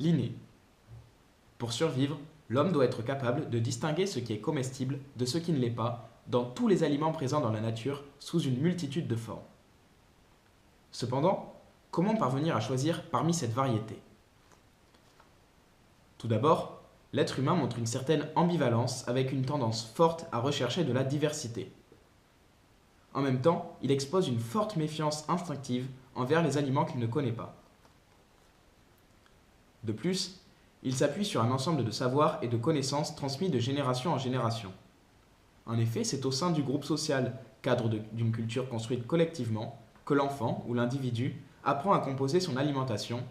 L'inné. Pour survivre, l'homme doit être capable de distinguer ce qui est comestible de ce qui ne l'est pas dans tous les aliments présents dans la nature sous une multitude de formes. Cependant, comment parvenir à choisir parmi cette variété? Tout d'abord, l'être humain montre une certaine ambivalence avec une tendance forte à rechercher de la diversité. En même temps, il expose une forte méfiance instinctive envers les aliments qu'il ne connaît pas. De plus, il s'appuie sur un ensemble de savoirs et de connaissances transmis de génération en génération. En effet, c'est au sein du groupe social, cadre d'une culture construite collectivement, que l'enfant ou l'individu apprend à composer son alimentation,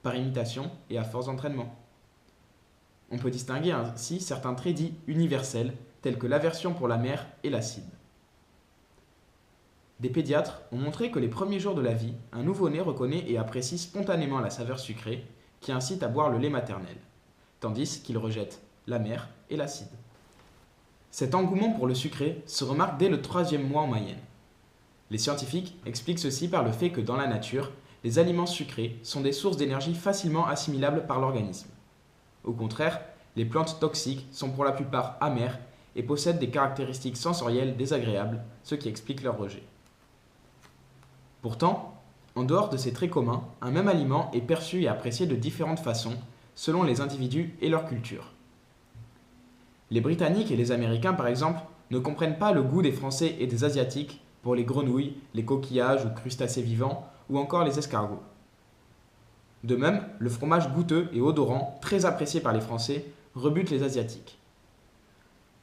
par imitation et à force d'entraînement. On peut distinguer ainsi certains traits dits universels, tels que l'aversion pour la mer et l'acide. Des pédiatres ont montré que les premiers jours de la vie, un nouveau-né reconnaît et apprécie spontanément la saveur sucrée, qui incite à boire le lait maternel, tandis qu'il rejette la mer et l'acide. Cet engouement pour le sucré se remarque dès le 3e mois en moyenne. Les scientifiques expliquent ceci par le fait que dans la nature, les aliments sucrés sont des sources d'énergie facilement assimilables par l'organisme. Au contraire, les plantes toxiques sont pour la plupart amères et possèdent des caractéristiques sensorielles désagréables, ce qui explique leur rejet. Pourtant, en dehors de ces traits communs, un même aliment est perçu et apprécié de différentes façons selon les individus et leur culture. Les Britanniques et les Américains, par exemple, ne comprennent pas le goût des Français et des Asiatiques pour les grenouilles, les coquillages ou crustacés vivants, ou encore les escargots. De même, le fromage goûteux et odorant, très apprécié par les Français, rebute les Asiatiques.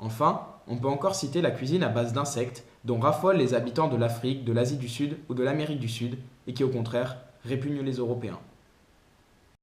Enfin, on peut encore citer la cuisine à base d'insectes, dont raffolent les habitants de l'Afrique, de l'Asie du Sud ou de l'Amérique du Sud, et qui au contraire répugnent les Européens.